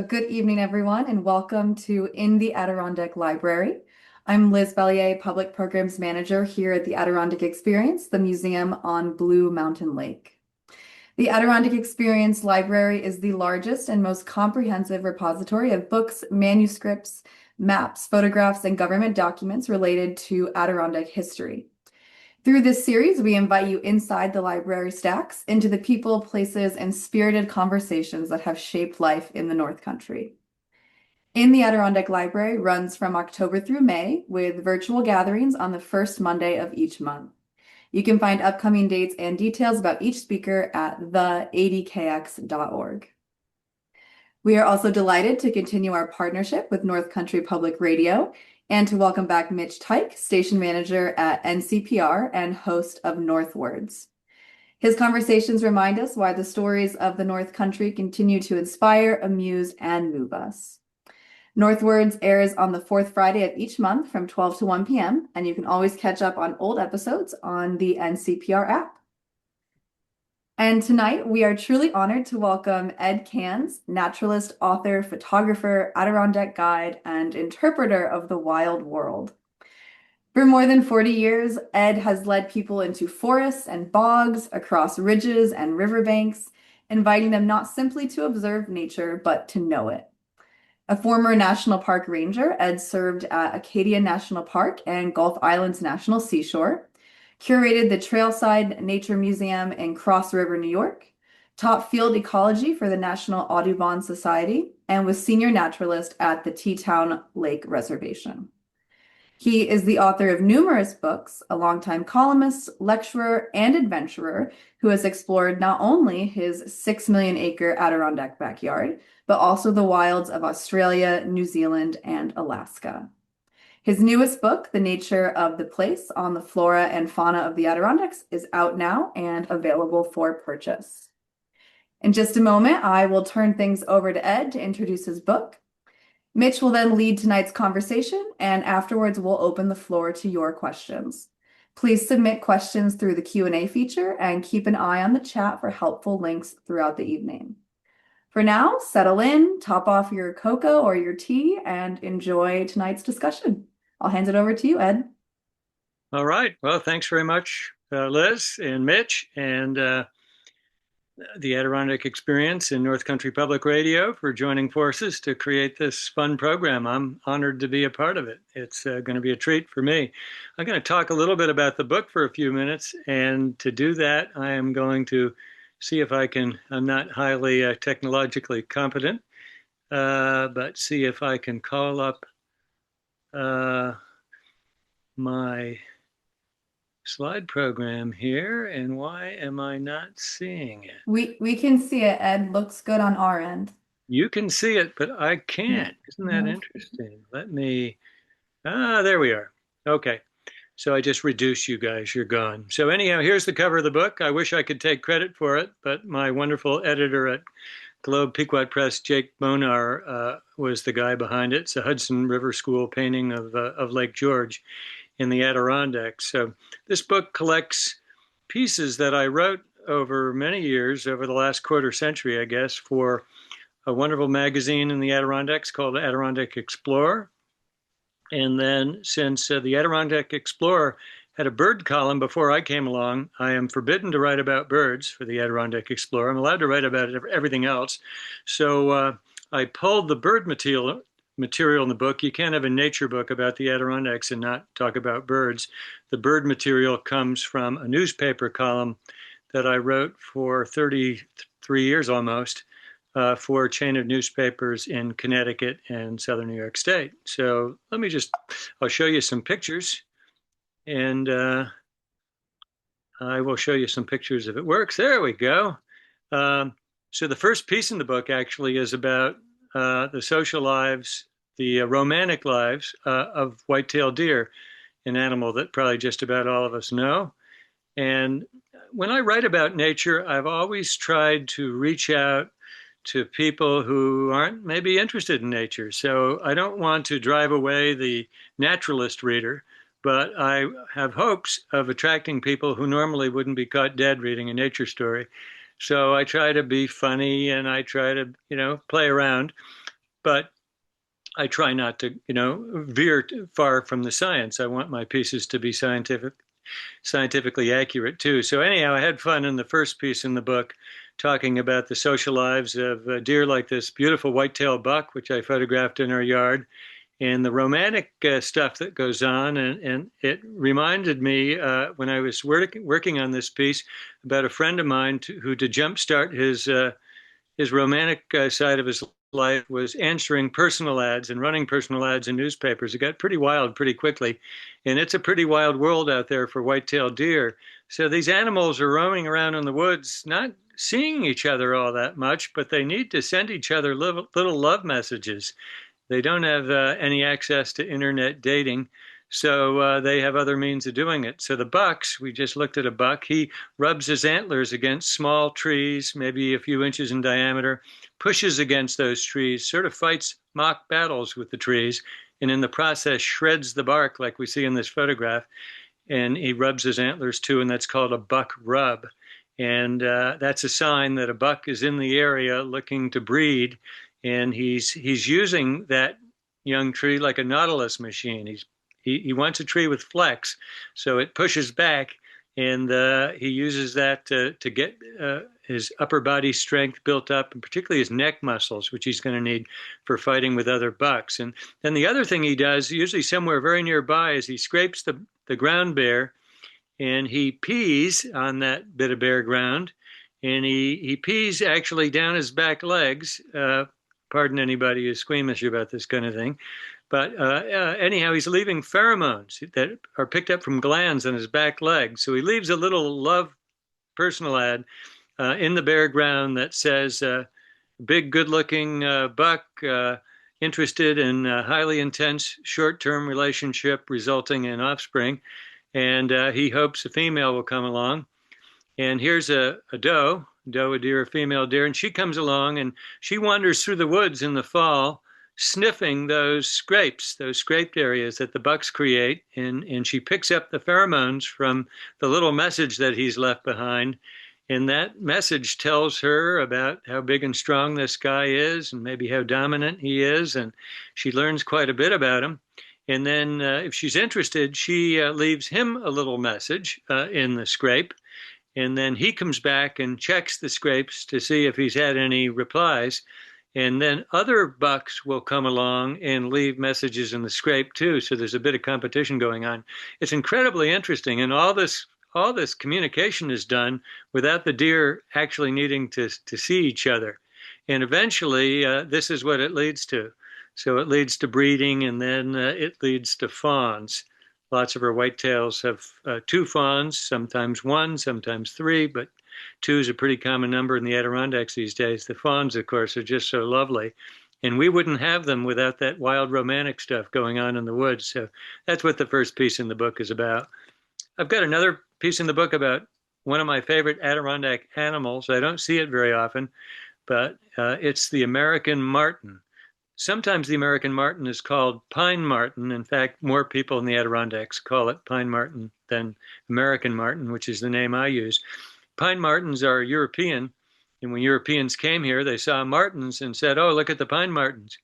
Good evening, everyone, and welcome to In the Adirondack Library. I'm Liz Bellier, Public Programs Manager here at the Adirondack Experience, the museum on Blue Mountain Lake. The Adirondack Experience Library is the largest and most comprehensive repository of books, manuscripts, maps, photographs, and government documents related to Adirondack history. Through this series, we invite you inside the library stacks into the people, places, and spirited conversations that have shaped life in the North Country. In the Adirondack Library runs from October through May with virtual gatherings on the first Monday of each month. You can find upcoming dates and details about each speaker at theadkx.org. We are also delighted to continue our partnership with North Country Public Radio and to welcome back Mitch Teich, station manager at NCPR and host of Northwards. His conversations remind us why the stories of the North Country continue to inspire, amuse, and move us. Northwards airs on the fourth Friday of each month from 12 to 1 p.m., and you can always catch up on old episodes on the NCPR app. And tonight, we are truly honored to welcome Ed Kanze, naturalist, author, photographer, Adirondack guide, and interpreter of the wild world. For more than 40 years, Ed has led people into forests and bogs, across ridges and riverbanks, inviting them not simply to observe nature, but to know it. A former National Park Ranger, Ed served at Acadia National Park and Gulf Islands National Seashore, curated the Trailside Nature Museum in Cross River, New York, taught field ecology for the National Audubon Society, and was senior naturalist at the Teton Lake Reservation. He is the author of numerous books, a longtime columnist, lecturer, and adventurer who has explored not only his 6 million acre Adirondack backyard, but also the wilds of Australia, New Zealand, and Alaska. His newest book, The Nature of the Place on the Flora and Fauna of the Adirondacks, is out now and available for purchase. In just a moment, I will turn things over to Ed to introduce his book. Mitch will then lead tonight's conversation, and afterwards we'll open the floor to your questions. Please submit questions through the Q&A feature and keep an eye on the chat for helpful links throughout the evening. For now, settle in, top off your cocoa or your tea, and enjoy tonight's discussion. I'll hand it over to you, Ed. All right. Well, thanks very much, Liz and Mitch, and the Adirondack Experience in North Country Public Radio for joining forces to create this fun program. I'm honored to be a part of it. It's going to be a treat for me. I'm going to talk a little bit about the book for a few minutes, and to do that, I am going to see if I'm not highly technologically competent, but see if I can call up my slide program here, and why am I not seeing it? We can see it, Ed. Looks good on our end. You can see it, but I can't. Isn't that interesting? There we are. Okay. So I just reduced you guys. You're gone. So anyhow, here's the cover of the book. I wish I could take credit for it, but my wonderful editor at Globe Pequot Press, Jake Bonar, was the guy behind it. It's a Hudson River School painting of Lake George in the Adirondacks. So this book collects pieces that I wrote over many years, over the last quarter century, I guess, for a wonderful magazine in the Adirondacks called Adirondack Explorer. And then since the Adirondack Explorer had a bird column before I came along, I am forbidden to write about birds for the Adirondack Explorer. I'm allowed to write about everything else. So I pulled the bird material in the book. You can't have a nature book about the Adirondacks and not talk about birds. The bird material comes from a newspaper column that I wrote for 33 years almost for a chain of newspapers in Connecticut and Southern New York State. So I'll show you some pictures, and I will show you some pictures if it works. There we go. So the first piece in the book actually is about the social lives, the romantic lives of white-tailed deer, an animal that probably just about all of us know. And when I write about nature, I've always tried to reach out to people who aren't maybe interested in nature. So I don't want to drive away the naturalist reader, but I have hopes of attracting people who normally wouldn't be caught dead reading a nature story. So I try to be funny and I try to, play around. but I try not to, veer far from the science. I want my pieces to be scientifically accurate too. So anyhow, I had fun in the first piece in the book talking about the social lives of deer like this beautiful white-tailed buck, which I photographed in our yard, and the romantic stuff that goes on. And it reminded me when I was working on this piece about a friend of mine who, to jumpstart his romantic side of his life, was answering personal ads and running personal ads in newspapers. It got pretty wild pretty quickly, and it's a pretty wild world out there for white-tailed deer. So these animals are roaming around in the woods, not seeing each other all that much, but they need to send each other little love messages. They don't have any access to internet dating, so they have other means of doing it. So the bucks, we just looked at a buck. He rubs his antlers against small trees, maybe a few inches in diameter, pushes against those trees, sort of fights mock battles with the trees, and in the process shreds the bark like we see in this photograph. And he rubs his antlers too, and that's called a buck rub. And that's a sign that a buck is in the area looking to breed, and he's using that young tree like a Nautilus machine. He wants a tree with flex, so it pushes back, and he uses that to get his upper body strength built up, and particularly his neck muscles, which he's going to need for fighting with other bucks. And then the other thing he does, usually somewhere very nearby, is he scrapes the ground bare, and he pees on that bit of bare ground, and he pees actually down his back legs. Pardon anybody who's squeamish about this kind of thing. But anyhow, he's leaving pheromones that are picked up from glands on his back legs. So he leaves a little love personal ad in the bare ground that says, big, good-looking buck interested in a highly intense short-term relationship resulting in offspring. And he hopes a female will come along. And here's a doe, a deer, a female deer, and she comes along and she wanders through the woods in the fall, sniffing those scrapes, those scraped areas that the bucks create, and she picks up the pheromones from the little message that he's left behind. And that message tells her about how big and strong this guy is and maybe how dominant he is, and she learns quite a bit about him. And then if she's interested, she leaves him a little message in the scrape. And then he comes back and checks the scrapes to see if he's had any replies. And then other bucks will come along and leave messages in the scrape too. So there's a bit of competition going on. It's incredibly interesting. And all this communication is done without the deer actually needing to see each other. And eventually, this is what it leads to. So it leads to breeding, and then it leads to fawns. Lots of our whitetails have two fawns, sometimes one, sometimes three, but two is a pretty common number in the Adirondacks these days. The fawns, of course, are just so lovely. And we wouldn't have them without that wild romantic stuff going on in the woods. So that's what the first piece in the book is about. I've got another piece in the book about one of my favorite Adirondack animals. I don't see it very often, but it's the American marten. Sometimes the American marten is called pine marten. In fact, more people in the Adirondacks call it pine marten than American marten, which is the name I use. Pine martens are European, and when Europeans came here, they saw martens and said, oh, look at the pine martens.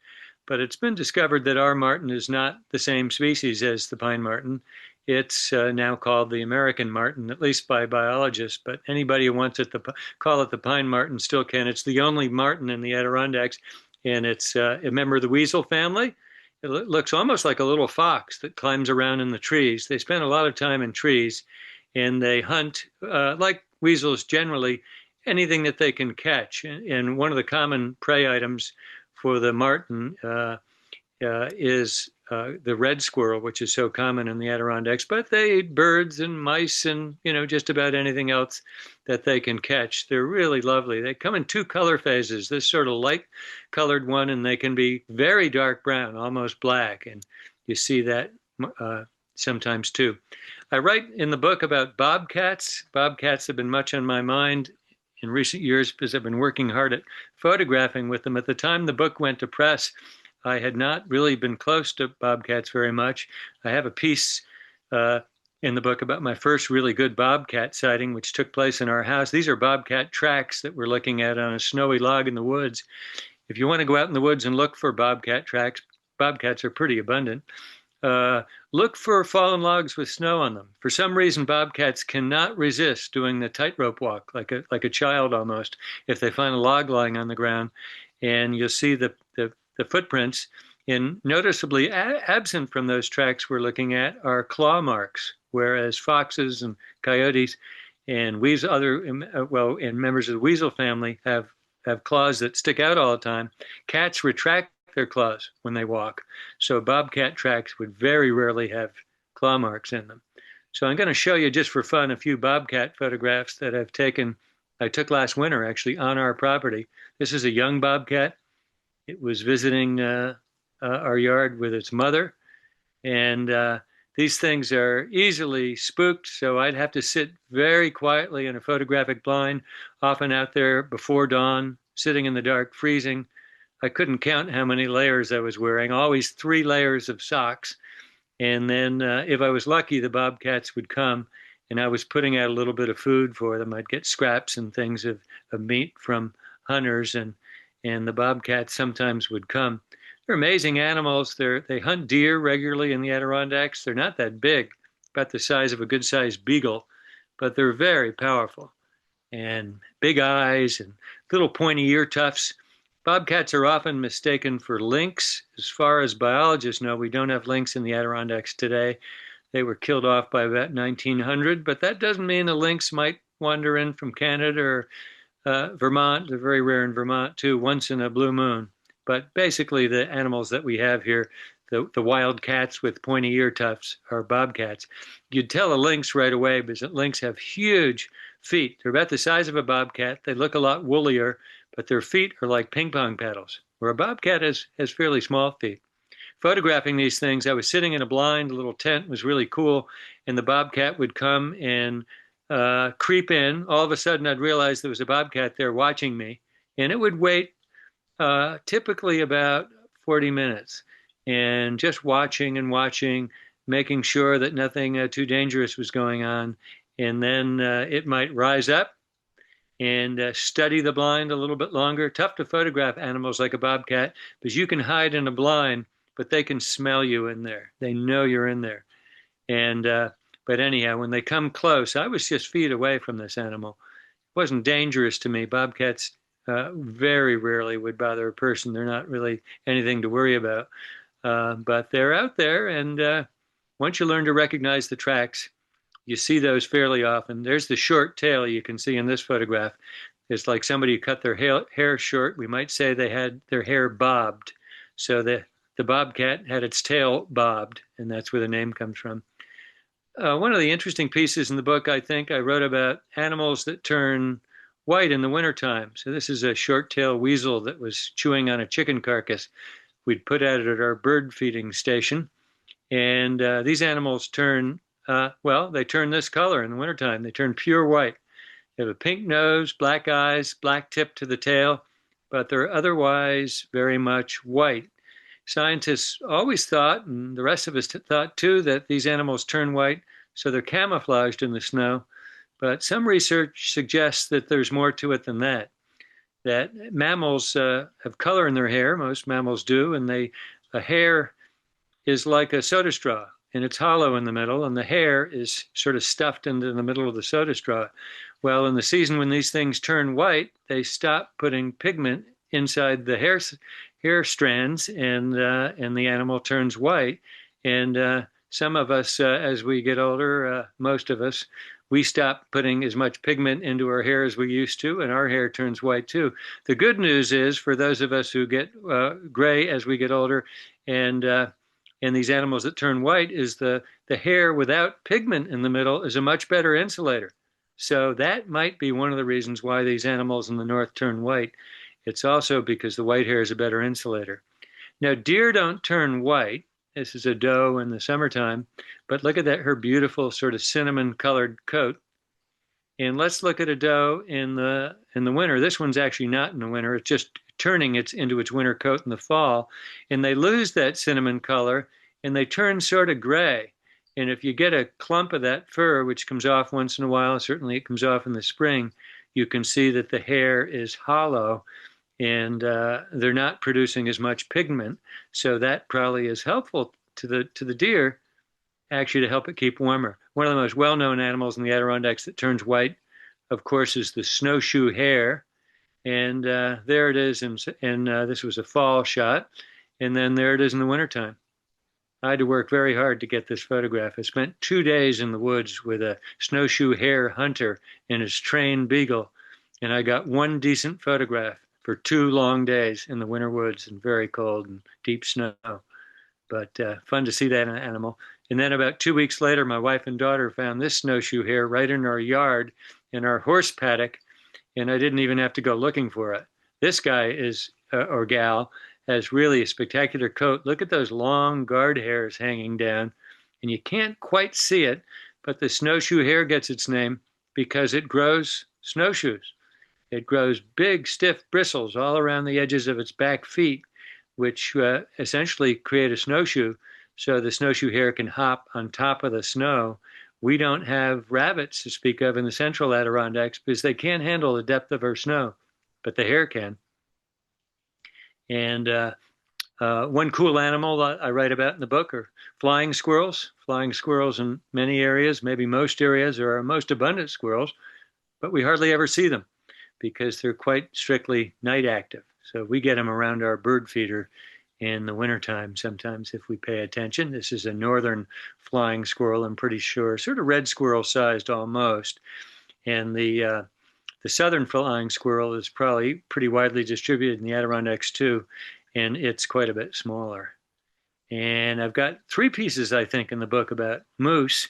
But it's been discovered that our marten is not the same species as the pine marten. It's now called the American marten, at least by biologists, but anybody who wants it to call it the pine marten still can. It's the only marten in the Adirondacks, and it's a member of the weasel family. It looks almost like a little fox that climbs around in the trees. They spend a lot of time in trees, and they hunt, like weasels generally, anything that they can catch. And one of the common prey items for the marten is the red squirrel, which is so common in the Adirondacks, but they eat birds and mice and, just about anything else that they can catch. They're really lovely. They come in two color phases, this sort of light colored one, and they can be very dark brown, almost black. And you see that sometimes too. I write in the book about bobcats. Bobcats have been much on my mind in recent years because I've been working hard at photographing with them. At the time the book went to press, I had not really been close to bobcats very much. I have a piece in the book about my first really good bobcat sighting, which took place in our house. These are bobcat tracks that we're looking at on a snowy log in the woods. if you want to go out in the woods and look for bobcat tracks, bobcats are pretty abundant. Uh, Look for fallen logs with snow on them. For some reason, bobcats cannot resist doing the tightrope walk, like a child almost. If they find a log lying on the ground, and you'll see the footprints. And noticeably absent from those tracks we're looking at are claw marks, whereas foxes and coyotes and and members of the weasel family have claws that stick out all the time. Cats retract their claws when they walk. So bobcat tracks would very rarely have claw marks in them. So I'm going to show you just for fun a few bobcat photographs that I took last winter actually on our property. This is a young bobcat. It was visiting our yard with its mother, and these things are easily spooked, so I'd have to sit very quietly in a photographic blind, often out there before dawn, sitting in the dark, freezing. I couldn't count how many layers I was wearing, always 3 layers of socks. And then if I was lucky, the bobcats would come, and I was putting out a little bit of food for them. I'd get scraps and things of meat from hunters, and the bobcats sometimes would come. They're amazing animals. They hunt deer regularly in the Adirondacks. They're not that big, about the size of a good-sized beagle, but they're very powerful. And big eyes and little pointy ear tufts. Bobcats are often mistaken for lynx. As far as biologists know, we don't have lynx in the Adirondacks today. They were killed off by about 1900, but that doesn't mean a lynx might wander in from Canada or Vermont. They're very rare in Vermont too, once in a blue moon. But basically the animals that we have here, the wild cats with pointy ear tufts are bobcats. You'd tell a lynx right away because lynx have huge feet. They're about the size of a bobcat. They look a lot woollier, but their feet are like ping pong paddles, where a bobcat has fairly small feet. Photographing these things, I was sitting in a blind, a little tent, was really cool, and the bobcat would come and creep in. All of a sudden, I'd realize there was a bobcat there watching me, and it would wait typically about 40 minutes and just watching and watching, making sure that nothing too dangerous was going on. And then it might rise up and study the blind a little bit longer. Tough to photograph animals like a bobcat because you can hide in a blind, but they can smell you in there. They know you're in there. And but anyhow, when they come close, I was just feet away from this animal. It wasn't dangerous to me. Bobcats very rarely would bother a person. They're not really anything to worry about. But they're out there, and once you learn to recognize the tracks, you see those fairly often. There's the short tail you can see in this photograph. It's like somebody cut their hair short. We might say they had their hair bobbed. So the bobcat had its tail bobbed, and that's where the name comes from. One of the interesting pieces in the book, I think, I wrote about animals that turn white in the wintertime. So this is a short-tailed weasel that was chewing on a chicken carcass we'd put out at our bird feeding station. And these animals turn, they turn this color in the wintertime. They turn pure white. They have a pink nose, black eyes, black tip to the tail, but they're otherwise very much white. Scientists always thought, and the rest of us thought too, that these animals turn white so they're camouflaged in the snow. But some research suggests that there's more to it than that. That mammals have color in their hair. Most mammals do, and a hair is like a soda straw, and it's hollow in the middle, and the hair is sort of stuffed into the middle of the soda straw. Well, in the season when these things turn white, they stop putting pigment inside the hair strands, and the animal turns white. And some of us, as we get older, most of us, we stop putting as much pigment into our hair as we used to, and our hair turns white too. The good news is for those of us who get gray as we get older, and these animals that turn white, is the hair without pigment in the middle is a much better insulator. So that might be one of the reasons why these animals in the north turn white. It's also because the white hair is a better insulator. Now, deer don't turn white. This is a doe in the summertime, but look at that, her beautiful sort of cinnamon colored coat. And let's look at a doe in the winter. This one's actually not in the winter. It's just turning into its winter coat in the fall. And they lose that cinnamon color and they turn sort of gray. And if you get a clump of that fur, which comes off once in a while, certainly it comes off in the spring, you can see that the hair is hollow. and they're not producing as much pigment. So that probably is helpful to the deer, actually, to help it keep warmer. One of the most well-known animals in the Adirondacks that turns white, of course, is the snowshoe hare. And there it is, and this was a fall shot. And then there it is in the wintertime. I had to work very hard to get this photograph. I spent 2 days in the woods with a snowshoe hare hunter and his trained beagle, and I got one decent photograph for 2 long days in the winter woods and very cold and deep snow. But fun to see that animal. And then about 2 weeks later, my wife and daughter found this snowshoe hare right in our yard in our horse paddock, and I didn't even have to go looking for it. This guy is, or gal, has really a spectacular coat. Look at those long guard hairs hanging down, and you can't quite see it, but the snowshoe hare gets its name because it grows snowshoes. It grows big, stiff bristles all around the edges of its back feet, which essentially create a snowshoe, so the snowshoe hare can hop on top of the snow. We don't have rabbits to speak of in the central Adirondacks because they can't handle the depth of our snow, but the hare can. And one cool animal I write about in the book are flying squirrels. Flying squirrels in many areas, maybe most areas, are our most abundant squirrels, but we hardly ever see them because they're quite strictly night active. So we get them around our bird feeder in the wintertime sometimes if we pay attention. This is a northern flying squirrel, I'm pretty sure, sort of red squirrel sized almost. And the southern flying squirrel is probably pretty widely distributed in the Adirondacks too, and it's quite a bit smaller. And I've got 3 pieces, I think, in the book about moose,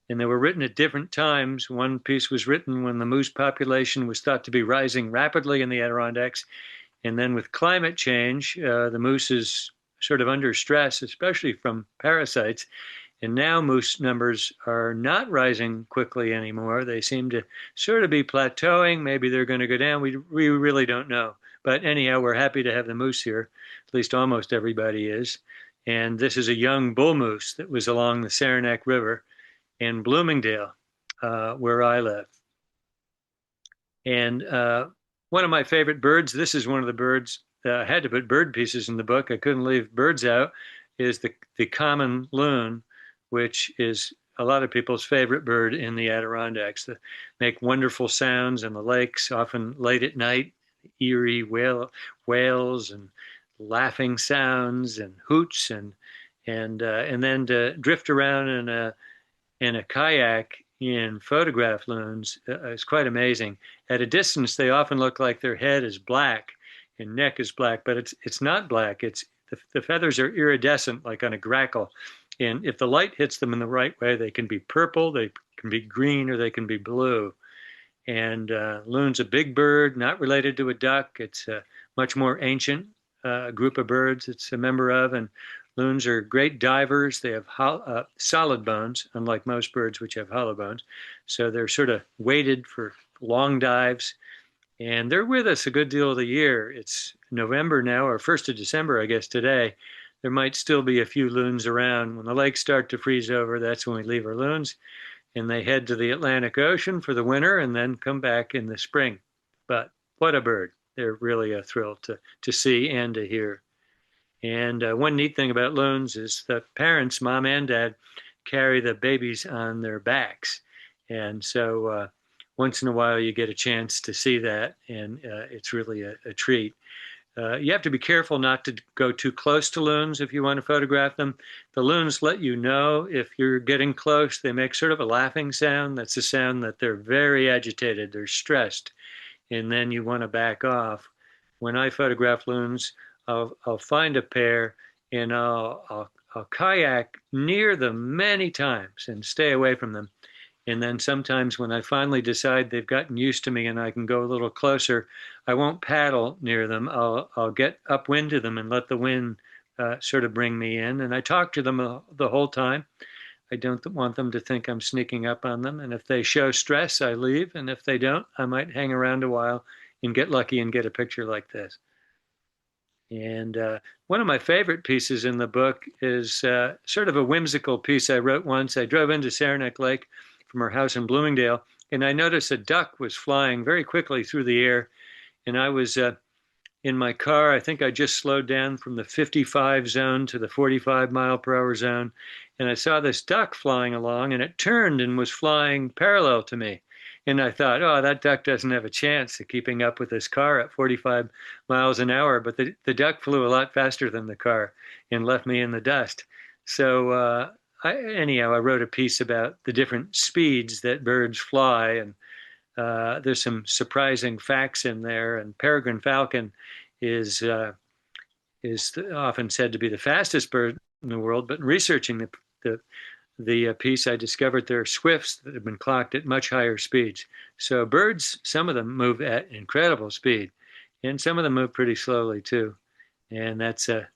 and they were written at different times. One piece was written when the moose population was thought to be rising rapidly in the Adirondacks, and then with climate change, the moose is sort of under stress, especially from parasites. And now moose numbers are not rising quickly anymore. They seem to sort of be plateauing. Maybe they're going to go down. We really don't know. But anyhow, we're happy to have the moose here. At least almost everybody is. And this is a young bull moose that was along the Saranac River in Bloomingdale, where I live. And one of my favorite birds, this is one of the birds, I had to put bird pieces in the book. I couldn't leave birds out, is the common loon, which is a lot of people's favorite bird in the Adirondacks. They make wonderful sounds in the lakes, often late at night, eerie wails and laughing sounds and hoots, and then to drift around in a kayak in photograph loons is quite amazing. At a distance, they often look like their head is black and neck is black, but it's not black. It's the feathers are iridescent, like on a grackle. And if the light hits them in the right way, they can be purple, they can be green, or they can be blue. And loon's a big bird, not related to a duck. It's a much more ancient group of birds it's a member of. And loons are great divers. They have solid bones, unlike most birds, which have hollow bones. So they're sort of weighted for long dives. And they're with us a good deal of the year. It's November now, or 1st of December, I guess, today. There might still be a few loons around. When the lakes start to freeze over, that's when we leave our loons. And they head to the Atlantic Ocean for the winter and then come back in the spring. But what a bird. They're really a thrill to see and to hear. And one neat thing about loons is the parents, mom and dad, carry the babies on their backs. And so once in a while you get a chance to see that, and it's really a treat. You have to be careful not to go too close to loons if you want to photograph them. The loons let you know if you're getting close. They make sort of a laughing sound. That's a sound that they're very agitated, they're stressed, and then you want to back off. When I photograph loons, I'll find a pair and I'll kayak near them many times and stay away from them. And then sometimes when I finally decide they've gotten used to me and I can go a little closer, I won't paddle near them. I'll get upwind to them and let the wind sort of bring me in. And I talk to them the whole time. I don't want them to think I'm sneaking up on them. And if they show stress, I leave. And if they don't, I might hang around a while and get lucky and get a picture like this. And one of my favorite pieces in the book is sort of a whimsical piece I wrote once. I drove into Saranac Lake from our house in Bloomingdale, and I noticed a duck was flying very quickly through the air. And I was in my car. I think I just slowed down from the 55 zone to the 45 mile per hour zone. And I saw this duck flying along and it turned and was flying parallel to me. And I thought, oh, that duck doesn't have a chance of keeping up with this car at 45 miles an hour. But the duck flew a lot faster than the car and left me in the dust. So, anyhow, I wrote a piece about the different speeds that birds fly. And there's some surprising facts in there. And peregrine falcon is is often said to be the fastest bird in the world. But in researching the piece, I discovered there are swifts that have been clocked at much higher speeds. So birds, some of them move at incredible speed, and some of them move pretty slowly too. And that's a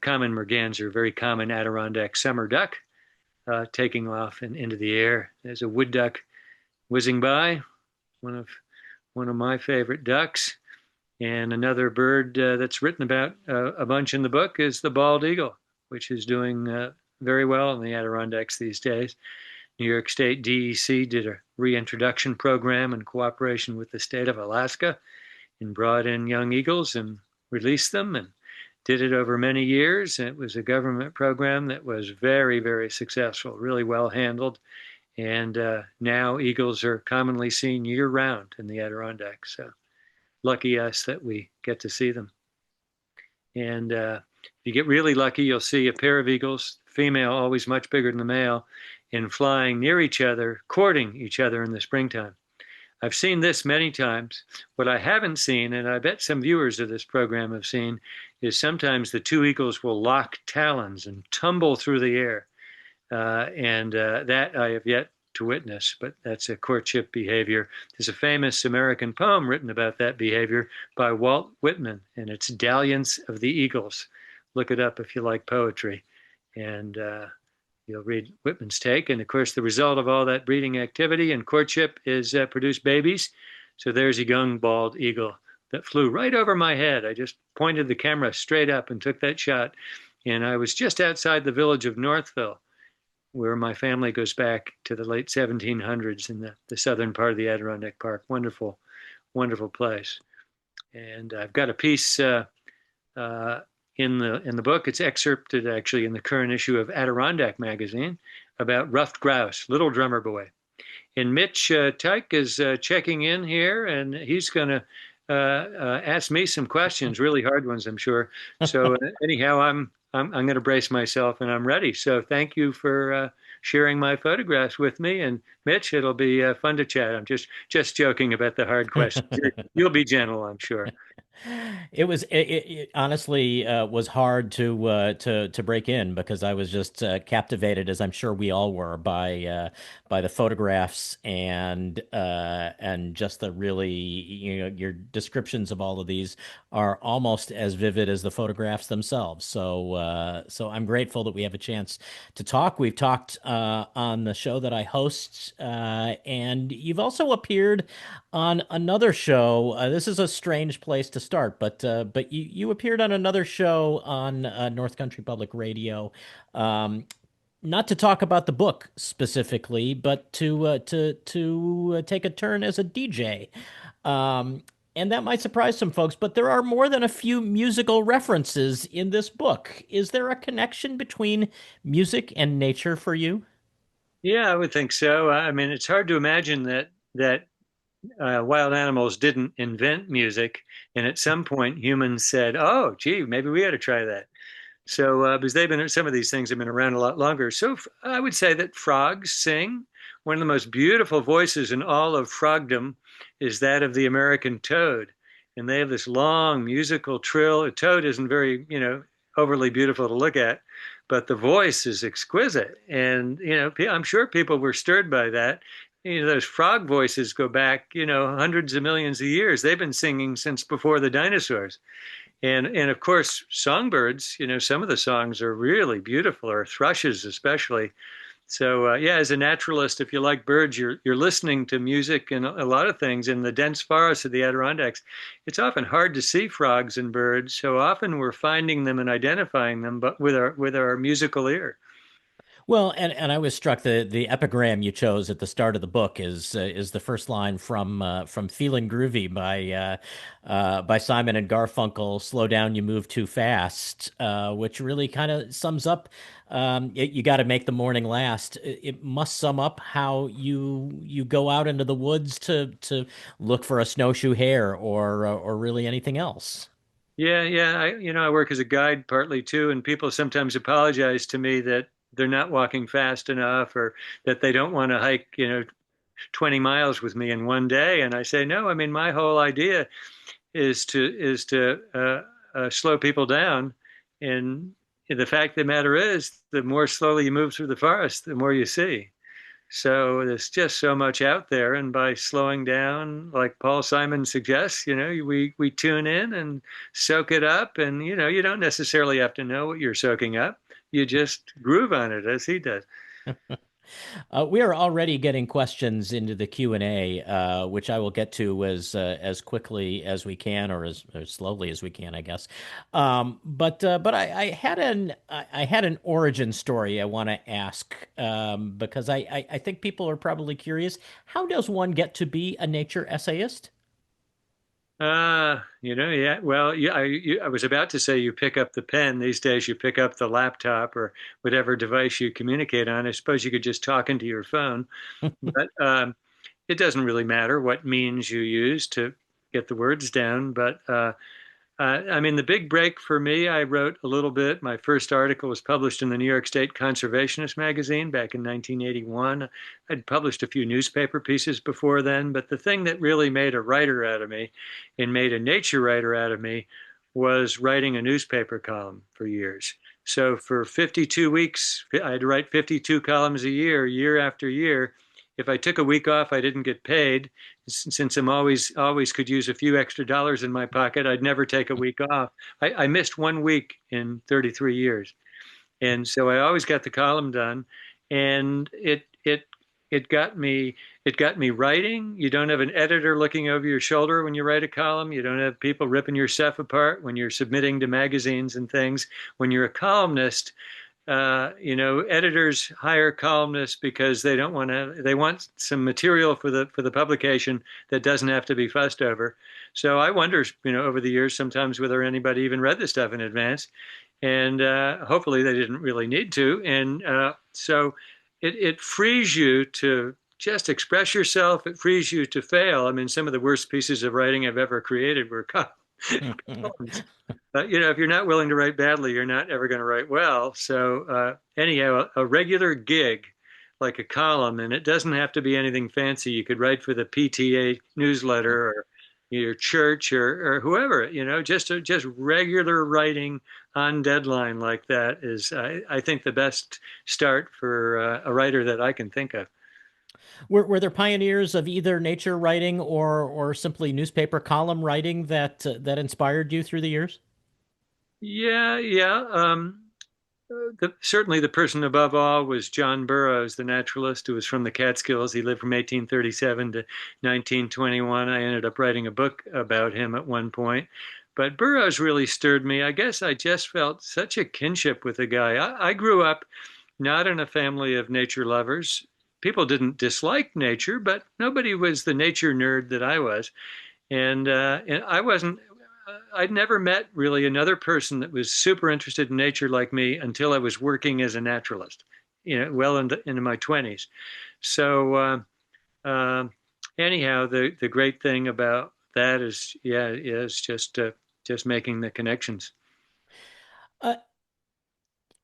common merganser, very common Adirondack summer duck, taking off and into the air. There's a wood duck whizzing by, one of my favorite ducks. And another bird that's written about a bunch in the book is the bald eagle, which is doing very well in the Adirondacks these days. New York State DEC did a reintroduction program in cooperation with the state of Alaska and brought in young eagles and released them and did it over many years. And it was a government program that was very, very successful, really well handled. And now eagles are commonly seen year round in the Adirondacks. So lucky us that we get to see them. And if you get really lucky, you'll see a pair of eagles, female always much bigger than the male, and flying near each other, courting each other in the springtime. I've seen this many times. What I haven't seen, and I bet some viewers of this program have seen, is sometimes the two eagles will lock talons and tumble through the air. That I have yet to witness, but that's a courtship behavior. There's a famous American poem written about that behavior by Walt Whitman, and it's Dalliance of the Eagles. Look it up if you like poetry, and you'll read Whitman's take. And of course, the result of all that breeding activity and courtship is produce babies. So there's a young bald eagle that flew right over my head. I just pointed the camera straight up and took that shot. And I was just outside the village of Northville, where my family goes back to the late 1700s in the southern part of the Adirondack Park. Wonderful, wonderful place. And I've got a piece in the book. It's excerpted actually in the current issue of Adirondack magazine about ruffed grouse, little drummer boy. And Mitch Teich is checking in here, and he's going to ask me some questions, really hard ones, I'm sure. So anyhow, I'm going to brace myself, and I'm ready. So thank you for sharing my photographs with me. And Mitch, it'll be fun to chat. I'm just joking about the hard questions. You'll be gentle, I'm sure. It honestly was hard to break in because I was just captivated, as I'm sure we all were, by the photographs and just the really, your descriptions of all of these are almost as vivid as the photographs themselves. So I'm grateful that we have a chance to talk. We've talked on the show that I host, and you've also appeared on another show. This is a strange place to start, but you appeared on another show on North Country Public Radio, not to talk about the book specifically, but to take a turn as a DJ. And that might surprise some folks, but there are more than a few musical references in this book. Is there a connection between music and nature for you? Yeah, I would think so. I mean, it's hard to imagine that wild animals didn't invent music, and at some point humans said, "Oh, gee, maybe we ought to try that." So, because some of these things have been around a lot longer. So, I would say that frogs sing. One of the most beautiful voices in all of frogdom is that of the American toad, and they have this long musical trill. A toad isn't very, overly beautiful to look at, but the voice is exquisite, and I'm sure people were stirred by that. Those frog voices go back, hundreds of millions of years. They've been singing since before the dinosaurs. And of course, songbirds, some of the songs are really beautiful, or thrushes especially. So yeah, as a naturalist, if you like birds, you're listening to music and a lot of things in the dense forests of the Adirondacks. It's often hard to see frogs and birds, so often we're finding them and identifying them, but with our musical ear. Well, and I was struck the epigram you chose at the start of the book is the first line from "Feeling Groovy" by Simon and Garfunkel. Slow down, you move too fast, which really kind of sums up. You got to make the morning last. It must sum up how you go out into the woods to look for a snowshoe hare or really anything else. Yeah, yeah. I work as a guide partly too, and people sometimes apologize to me that they're not walking fast enough or that they don't want to hike, 20 miles with me in one day. And I say, no, I mean, my whole idea is to slow people down. And the fact of the matter is, the more slowly you move through the forest, the more you see. So there's just so much out there, and by slowing down, like Paul Simon suggests, we tune in and soak it up, and you don't necessarily have to know what you're soaking up. You just groove on it as he does. We are already getting questions into the Q&A, which I will get to as quickly as we can, or as slowly as we can, I guess. But I had an origin story I want to ask, because I think people are probably curious. How does one get to be a nature essayist? Yeah. Well, yeah, I was about to say you pick up the pen. These days, you pick up the laptop or whatever device you communicate on. I suppose you could just talk into your phone, but it doesn't really matter what means you use to get the words down. But I mean, the big break for me, I wrote a little bit. My first article was published in the New York State Conservationist magazine back in 1981. I'd published a few newspaper pieces before then, but the thing that really made a writer out of me and made a nature writer out of me was writing a newspaper column for years. So for 52 weeks, I had to write 52 columns a year after year. If I took a week off, I didn't get paid. Since I'm always could use a few extra dollars in my pocket, I'd never take a week off. I missed 1 week in 33 years, and so I always got the column done, and it got me writing. You don't have an editor looking over your shoulder when you write a column. You don't have people ripping your stuff apart when you're submitting to magazines and things. When you're a columnist, editors hire columnists because they want some material for the publication that doesn't have to be fussed over. So I wonder, over the years, sometimes whether anybody even read the stuff in advance, and hopefully they didn't really need to. And so it frees you to just express yourself. It frees you to fail. I mean, some of the worst pieces of writing I've ever created were columns. If you're not willing to write badly, you're not ever going to write well. So anyhow, a regular gig like a column, and it doesn't have to be anything fancy. You could write for the PTA newsletter or your church or whoever. Just regular writing on deadline like that is, I think, the best start for a writer that I can think of. Were there pioneers of either nature writing or simply newspaper column writing that inspired you through the years? Yeah, yeah. Certainly the person above all was John Burroughs, the naturalist who was from the Catskills. He lived from 1837 to 1921. I ended up writing a book about him at one point. But Burroughs really stirred me. I guess I just felt such a kinship with the guy. I grew up not in a family of nature lovers. People didn't dislike nature, but nobody was the nature nerd that I was. And I wasn't. I'd never met really another person that was super interested in nature like me until I was working as a naturalist, well into my 20s. So anyhow, the great thing about that is just making the connections. Uh,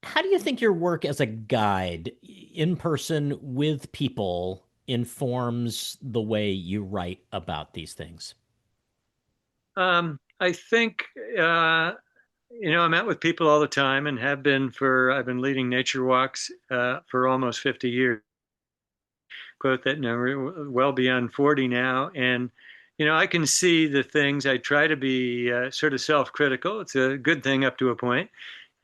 how do you think your work as a guide in person with people informs the way you write about these things? I think I'm out with people all the time and have been I've been leading nature walks for almost 50 years. Quote that number, well beyond 40 now. And, I can see the things. I try to be sort of self-critical. It's a good thing up to a point.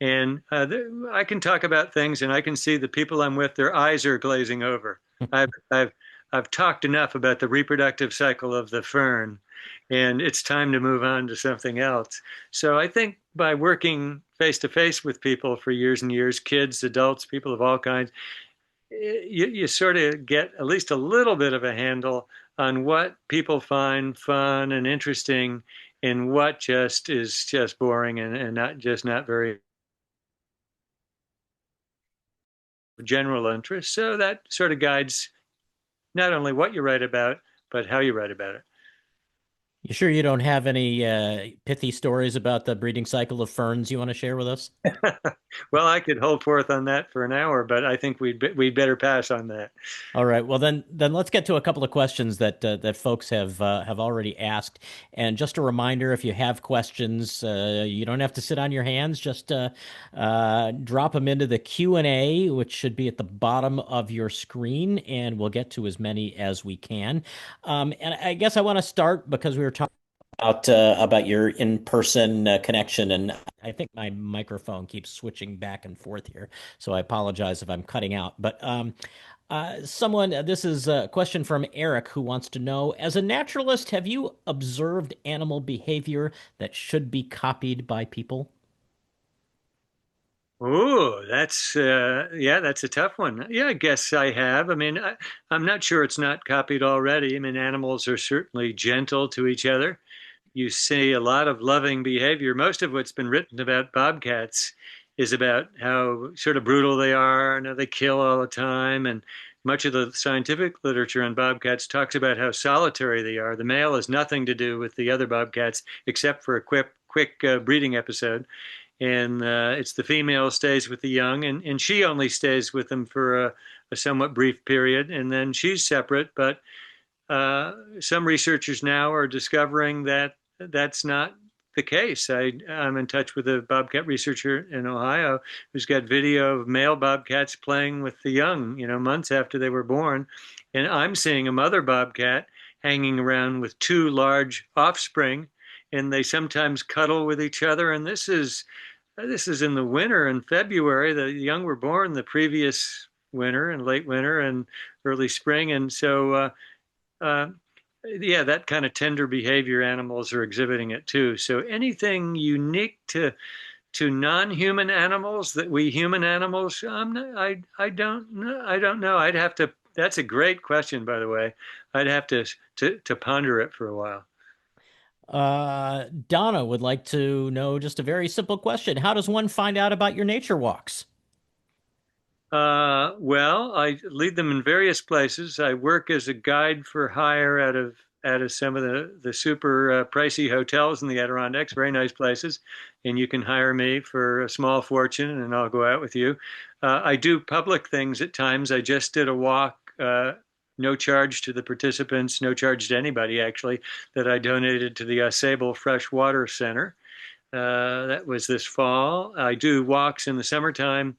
And I can talk about things and I can see the people I'm with, their eyes are glazing over. I've talked enough about the reproductive cycle of the fern and it's time to move on to something else. So I think by working face to face with people for years and years, kids, adults, people of all kinds, you sort of get at least a little bit of a handle on what people find fun and interesting and what just is just boring and not very general interest. So that sort of guides not only what you write about, but how you write about it. You sure you don't have any pithy stories about the breeding cycle of ferns you want to share with us? Well, I could hold forth on that for an hour, but I think we'd better pass on that. All right. Well, then let's get to a couple of questions that folks have already asked. And just a reminder, if you have questions, you don't have to sit on your hands. Just drop them into the Q&A, which should be at the bottom of your screen, and we'll get to as many as we can. And I guess I want to start because we were talking about your in-person connection, and I think my microphone keeps switching back and forth here, so I apologize if I'm cutting out. But this is a question from Eric who wants to know, as a naturalist, have you observed animal behavior that should be copied by people? Oh, that's yeah, that's a tough one. Yeah, I guess I have. I mean, I'm not sure it's not copied already. I mean, animals are certainly gentle to each other. You see a lot of loving behavior. Most of what's been written about bobcats is about how sort of brutal they are and how they kill all the time. And much of the scientific literature on bobcats talks about how solitary they are. The male has nothing to do with the other bobcats except for a quick breeding episode. And it's the female stays with the young, and she only stays with them for a somewhat brief period, and then she's separate. But some researchers now are discovering that that's not the case. I'm in touch with a bobcat researcher in Ohio who's got video of male bobcats playing with the young, months after they were born. And I'm seeing a mother bobcat hanging around with two large offspring, and they sometimes cuddle with each other. And this is in the winter in February. The young were born the previous winter and late winter and early spring. And so uh, yeah, that kind of tender behavior animals are exhibiting it too. So anything unique to non-human animals that we human animals, I don't know. I don't know. I'd have to. That's a great question, by the way. I'd have to ponder it for a while. Donna would like to know just a very simple question. How does one find out about your nature walks? Well, I lead them in various places. I work as a guide for hire out of some of the super pricey hotels in the Adirondacks, very nice places, and you can hire me for a small fortune, and I'll go out with you. I do public things at times. I just did a walk, no charge to the participants, no charge to anybody actually, that I donated to the Sable Freshwater Center. That was this fall. I do walks in the summertime.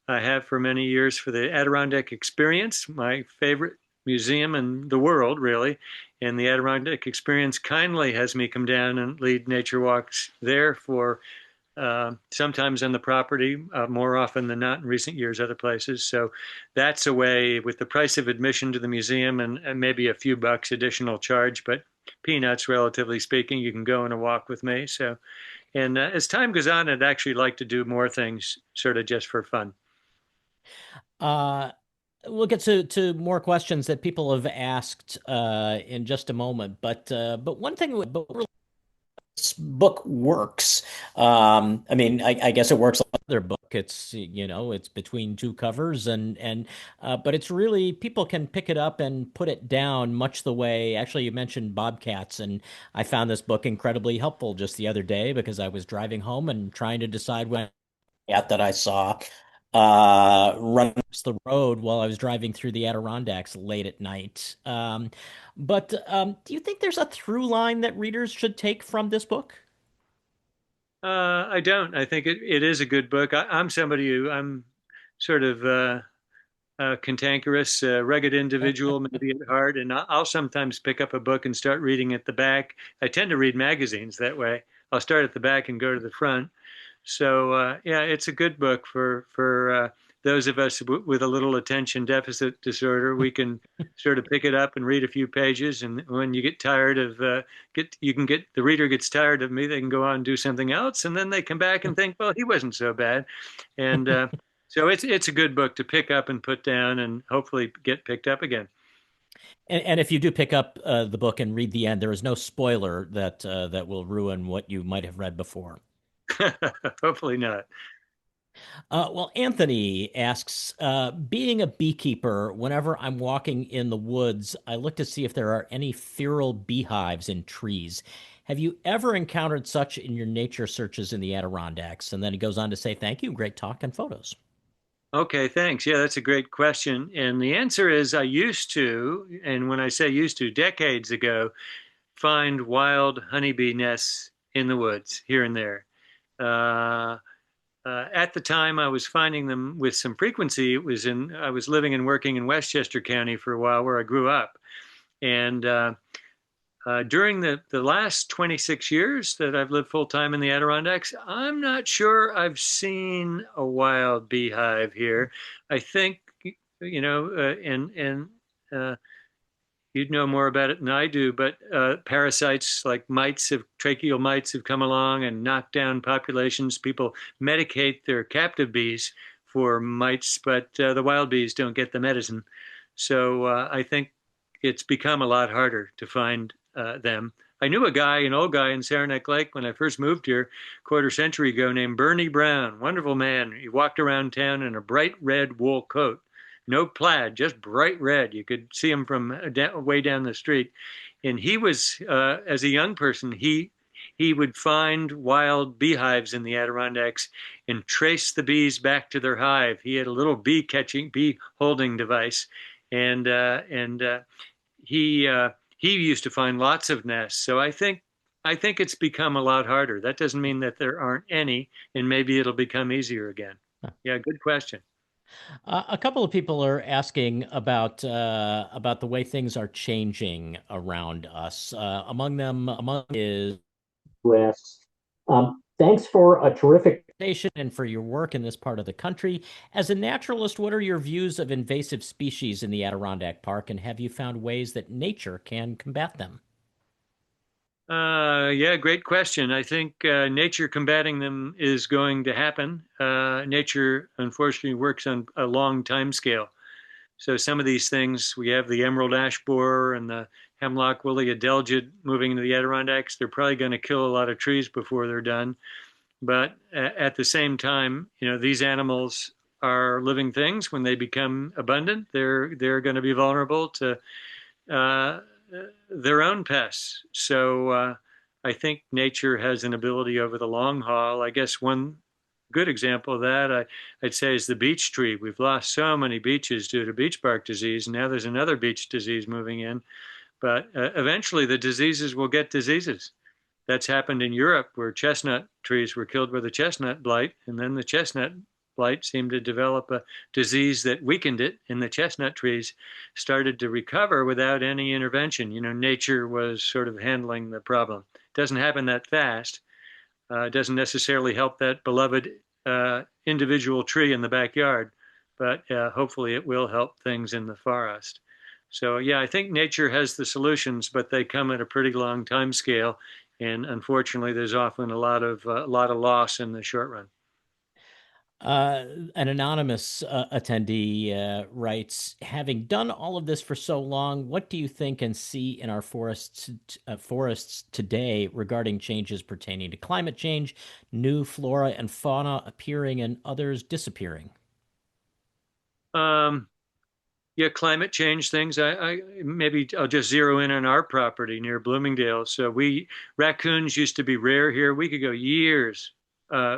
I have for many years for the Adirondack Experience, my favorite museum in the world, really. And the Adirondack Experience kindly has me come down and lead nature walks there for sometimes on the property, more often than not in recent years, other places. So that's a way with the price of admission to the museum and maybe a few bucks additional charge, but peanuts, relatively speaking, you can go on a walk with me. So, and as time goes on, I'd actually like to do more things sort of just for fun. Uh, we'll get to more questions that people have asked in just a moment. But one thing, but this book works. I mean, I guess it works like other book. It's between two covers, but it's really people can pick it up and put it down, much the way. Actually, you mentioned bobcats, and I found this book incredibly helpful just the other day because I was driving home and trying to decide when cat that I saw run across the road while I was driving through the Adirondacks late at night. But do you think there's a through line that readers should take from this book? I don't. I think it is a good book. I'm somebody I'm sort of cantankerous, rugged individual, maybe at heart, and I'll sometimes pick up a book and start reading at the back. I tend to read magazines that way. I'll start at the back and go to the front. So yeah, it's a good book for those of us with a little attention deficit disorder, we can sort of pick it up and read a few pages. And when you get tired of the reader gets tired of me, they can go on and do something else, and then they come back and think, well, he wasn't so bad. And so it's a good book to pick up and put down, and hopefully get picked up again. And if you do pick up the book and read the end, there is no spoiler that will ruin what you might have read before. Hopefully not. Well, Anthony asks, being a beekeeper, whenever I'm walking in the woods, I look to see if there are any feral beehives in trees. Have you ever encountered such in your nature searches in the Adirondacks? And then he goes on to say, thank you, great talk and photos. Okay, thanks. Yeah, that's a great question. And the answer is I used to, and when I say used to, decades ago, find wild honeybee nests in the woods here and there. Uh, at the time, I was finding them with some frequency. I was living and working in Westchester County for a while, where I grew up, and during the last 26 years that I've lived full time in the Adirondacks, I'm not sure I've seen a wild beehive here. I think, and uh, you'd know more about it than I do, but parasites like tracheal mites have come along and knocked down populations. People medicate their captive bees for mites, but the wild bees don't get the medicine. So I think it's become a lot harder to find them. I knew an old guy in Saranac Lake when I first moved here, quarter century ago, named Bernie Brown. Wonderful man. He walked around town in a bright red wool coat, no plaid, just bright red. You could see him from way down the street. And he was, as a young person, he would find wild beehives in the Adirondacks and trace the bees back to their hive. He had a little bee holding device, and he used to find lots of nests. So I think it's become a lot harder. That doesn't mean that there aren't any, and maybe it'll become easier again. Yeah, good question. A couple of people are asking about the way things are changing around us. Among is West. Thanks for a terrific station and for your work in this part of the country. As a naturalist, what are your views of invasive species in the Adirondack Park, and have you found ways that nature can combat them? Yeah, great question. I think nature combating them is going to happen. Nature, unfortunately, works on a long time scale. So some of these things, we have the emerald ash borer and the hemlock woolly adelgid moving into the Adirondacks. They're probably going to kill a lot of trees before they're done. But at the same time, these animals are living things. When they become abundant, they're going to be vulnerable to uh, their own pests. So I think nature has an ability over the long haul. I guess one good example of that I'd say is the beech tree. We've lost so many beeches due to beech bark disease, and now there's another beech disease moving in. But eventually, the diseases will get diseases. That's happened in Europe, where chestnut trees were killed by the chestnut blight, and then the chestnut blight seemed to develop a disease that weakened it, and the chestnut trees started to recover without any intervention. Nature was sort of handling the problem. It doesn't happen that fast. It doesn't necessarily help that beloved individual tree in the backyard, but hopefully it will help things in the forest. So yeah, I think nature has the solutions, but they come at a pretty long time scale, and unfortunately, there's often a lot of loss in the short run. An anonymous attendee writes, having done all of this for so long, what do you think and see in our forests today regarding changes pertaining to climate change, new flora and fauna appearing and others disappearing? Um, yeah, climate change things. I maybe I'll just zero in on our property near Bloomingdale. So raccoons used to be rare here. We could go years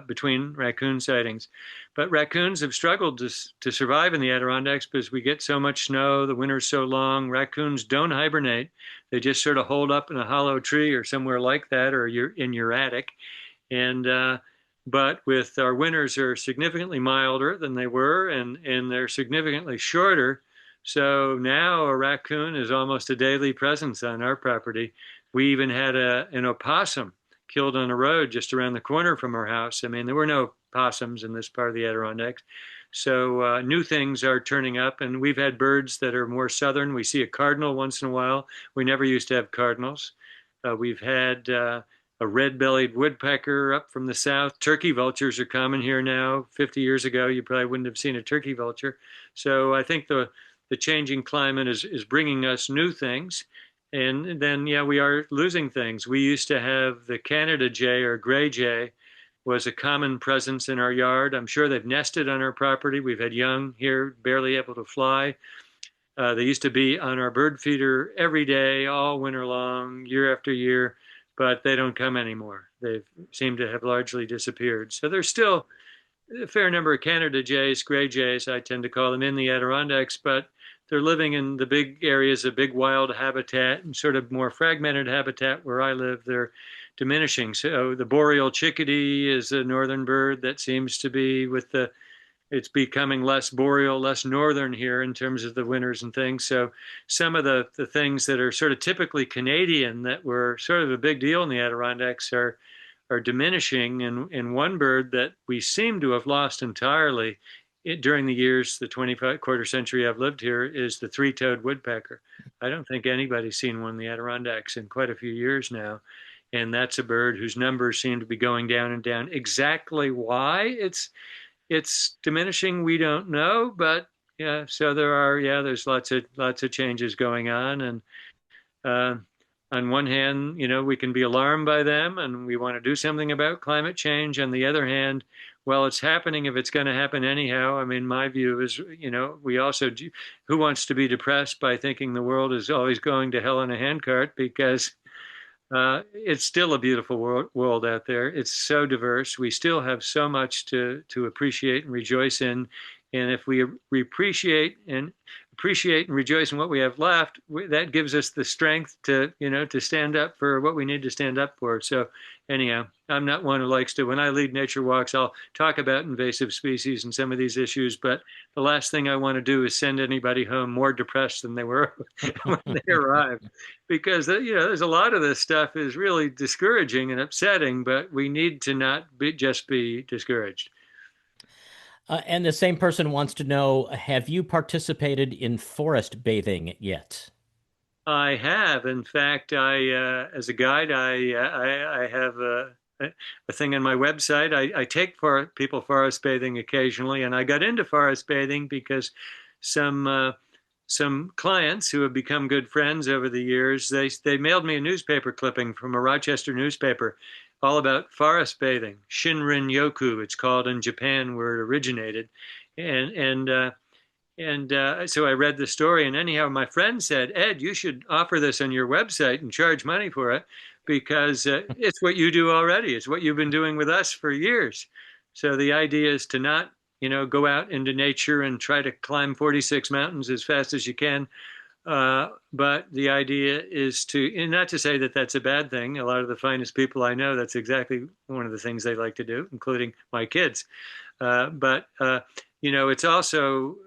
between raccoon sightings, but raccoons have struggled to survive in the Adirondacks because we get so much snow. The winter's so long. Raccoons don't hibernate. They just sort of hold up in a hollow tree or somewhere like that, or you're in your attic. And but with our winters are significantly milder than they were, and they're significantly shorter. So now a raccoon is almost a daily presence on our property. We even had an opossum killed on a road just around the corner from our house. I mean, there were no possums in this part of the Adirondacks. So new things are turning up, and we've had birds that are more southern. We see a cardinal once in a while. We never used to have cardinals. We've had a red-bellied woodpecker up from the south. Turkey vultures are common here now. 50 years ago, you probably wouldn't have seen a turkey vulture. So I think the changing climate is bringing us new things. And then, yeah, we are losing things. We used to have the Canada jay or gray jay was a common presence in our yard. I'm sure they've nested on our property. We've had young here, barely able to fly. They used to be on our bird feeder every day, all winter long, year after year, but they don't come anymore. They seem to have largely disappeared. So there's still a fair number of Canada jays, gray jays, I tend to call them, in the Adirondacks, but they're living in the big areas of big wild habitat and sort of more fragmented habitat where I live. They're diminishing. So the boreal chickadee is a northern bird that seems to be it's becoming less boreal, less northern here in terms of the winters and things. So some of the things that are sort of typically Canadian that were sort of a big deal in the Adirondacks are diminishing. And one bird that we seem to have lost entirely during the years, the 25 quarter century I've lived here, is the three-toed woodpecker. I don't think anybody's seen one in the Adirondacks in quite a few years now. And that's a bird whose numbers seem to be going down and down. Exactly why it's diminishing, we don't know, but yeah, so there's lots of changes going on. And on one hand, we can be alarmed by them and we want to do something about climate change. On the other hand, well, it's happening if it's going to happen anyhow. I mean, my view is, we also, who wants to be depressed by thinking the world is always going to hell in a handcart, because it's still a beautiful world out there. It's so diverse. We still have so much to appreciate and rejoice in. And if we appreciate and rejoice in what we have left, that gives us the strength to stand up for what we need to stand up for. So anyhow, I'm not one who likes to, when I lead nature walks, I'll talk about invasive species and some of these issues, but the last thing I want to do is send anybody home more depressed than they were when they arrived, because there's a lot of this stuff is really discouraging and upsetting, but we need to not just be discouraged. And the same person wants to know, have you participated in forest bathing yet? I have. In fact, as a guide, I have a thing on my website. I take people forest bathing occasionally, and I got into forest bathing because some clients who have become good friends over the years, they mailed me a newspaper clipping from a Rochester newspaper all about forest bathing, Shinrin-yoku, it's called in Japan, where it originated, and so I read the story. And anyhow, my friend said, "Ed, you should offer this on your website and charge money for it, because it's what you do already. It's what you've been doing with us for years." So the idea is to not, go out into nature and try to climb 46 mountains as fast as you can. But the idea is and not to say that that's a bad thing. A lot of the finest people I know, that's exactly one of the things they like to do, including my kids. But it's also,